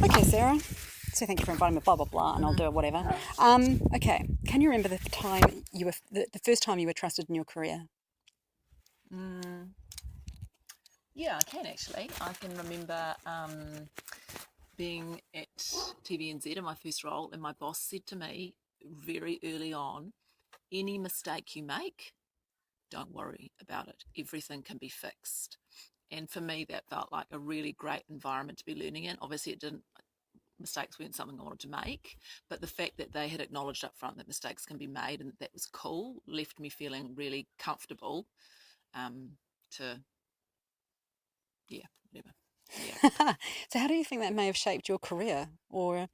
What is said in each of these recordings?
Okay, Sarah. So thank you for inviting me, blah, blah, blah, and I'll do it, whatever. Okay, can you remember the first time you were trusted in your career? Yeah, I can actually. I can remember being at TVNZ in my first role, and my boss said to me very early on, any mistake you make, don't worry about it. Everything can be fixed. And for me, that felt like a really great environment to be learning in. Obviously, mistakes weren't something I wanted to make, but the fact that they had acknowledged up front that mistakes can be made and that was cool left me feeling really comfortable whatever. Yeah. So how do you think that may have shaped your career or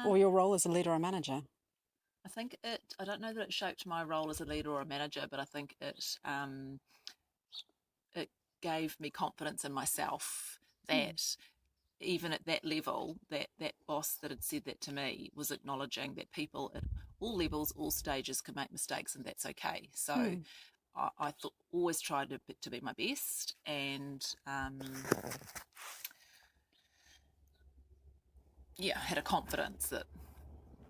your role as a leader or manager? I think I don't know that it shaped my role as a leader or a manager, but I think it gave me confidence in myself that even at that level, that boss that had said that to me was acknowledging that people at all levels, all stages can make mistakes, and that's okay. So I always tried to be my best, and had a confidence that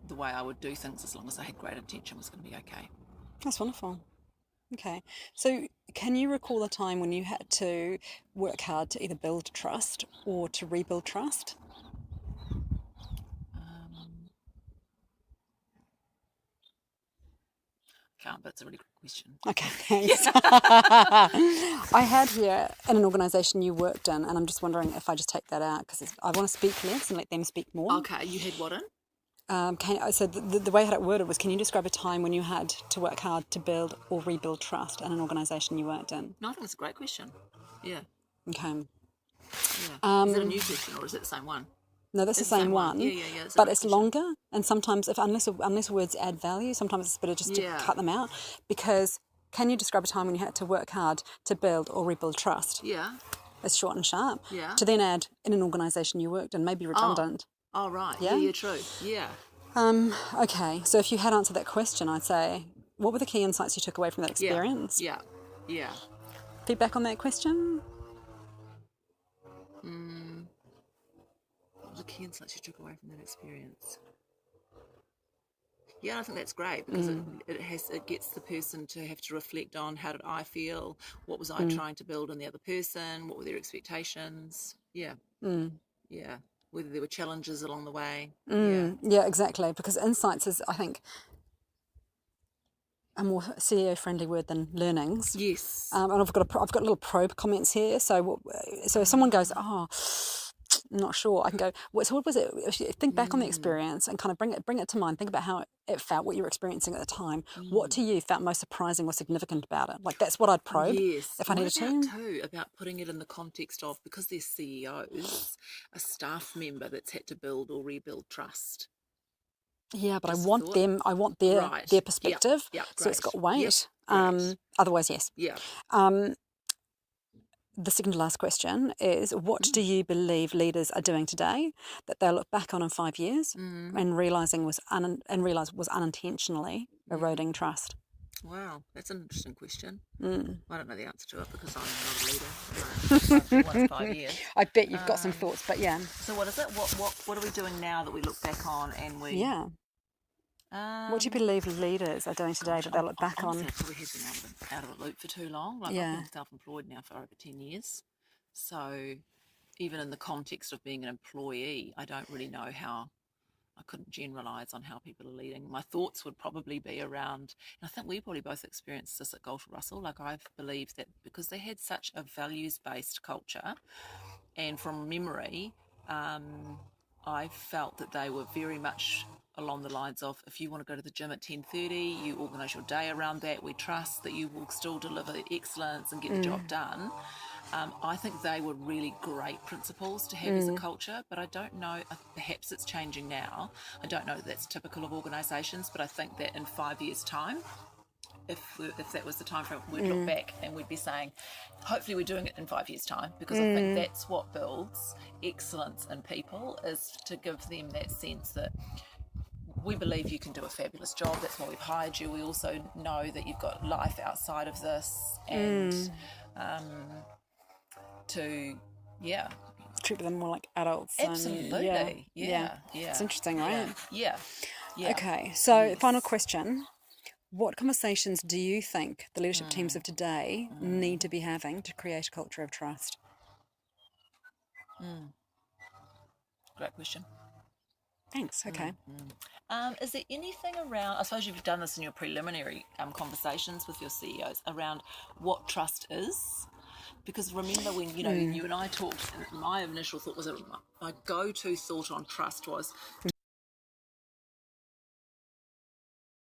the way I would do things, as long as I had great intention, was going to be okay. That's wonderful. Okay, so can you recall a time when you had to work hard to either build trust or to rebuild trust? Can't, but it's a really good question. Okay, thanks. I had here in an organisation you worked in, and I'm just wondering if I just take that out because I want to speak less and let them speak more. Okay, you had what in? So the way I had it worded was, can you describe a time when you had to work hard to build or rebuild trust in an organisation you worked in? No, I think it's a great question. Yeah. Okay. Yeah. Is it a new question or is it the same one? No, that's the same one. Yeah. But it's longer, and sometimes, unless words add value, sometimes it's better just to cut them out. Because can you describe a time when you had to work hard to build or rebuild trust? Yeah. It's short and sharp. Yeah. To then add in an organisation you worked in, maybe redundant. Oh, right. Yeah, true. Yeah. Okay, so if you had answered that question, I'd say, what were the key insights you took away from that experience? Yeah. Feedback on that question? What were the key insights you took away from that experience? Yeah, I think that's great because it gets the person to have to reflect on, how did I feel? What was I trying to build in the other person? What were their expectations? Yeah. Yeah. Whether there were challenges along the way. Yeah, exactly. Because insights is, I think, a more CEO friendly word than learnings. Yes. And I've got little probe comments here. So if someone goes, I'm not sure, I can go, so what was it? Think back on the experience and kind of bring it to mind. Think about how it felt, what you were experiencing at the time. What to you felt most surprising or significant about it? Like, that's what I'd probe if I needed to. About putting it in the context of, because they're CEOs, a staff member that's had to build or rebuild trust. Yeah, but I want their perspective, so it's got weight. Otherwise, yes. Yeah. The second to last question is, what do you believe leaders are doing today that they'll look back on in 5 years and realize was unintentionally eroding trust? Wow, that's an interesting question. I don't know the answer to it because I'm not a leader. I've 5 years. I bet you've got some thoughts, but yeah. So what is it? What are we doing now that we look back on and we? Yeah. What do you believe leaders are doing today that they'll look back on? I probably have been out of a loop for too long. I've been self-employed now for over 10 years. So even in the context of being an employee, I don't really know how. I couldn't generalise on how people are leading. My thoughts would probably be around, and I think we probably both experienced this at Galter Russell. Like, I've believed that because they had such a values-based culture, and from memory, I felt that they were very much along the lines of, if you want to go to the gym at 10:30, you organise your day around that. We trust that you will still deliver excellence and get the job done. I think they were really great principles to have as a culture, but I don't know, perhaps it's changing now. I don't know that that's typical of organisations, but I think that in 5 years' time, if that was the time frame, we'd look back and we'd be saying, hopefully we're doing it in 5 years' time, because I think that's what builds excellence in people, is to give them that sense that we believe you can do a fabulous job. That's why we've hired you. We also know that you've got life outside of this, and treat them more like adults. Absolutely. And Yeah. It's interesting, right? Yeah. Okay, so Yes. final question. What conversations do you think the leadership teams of today need to be having to create a culture of trust? Great question. Thanks. Okay. Is there anything around, I suppose you've done this in your preliminary conversations with your CEOs around what trust is? Because remember when, you and I talked, my initial thought was, my go-to thought on trust was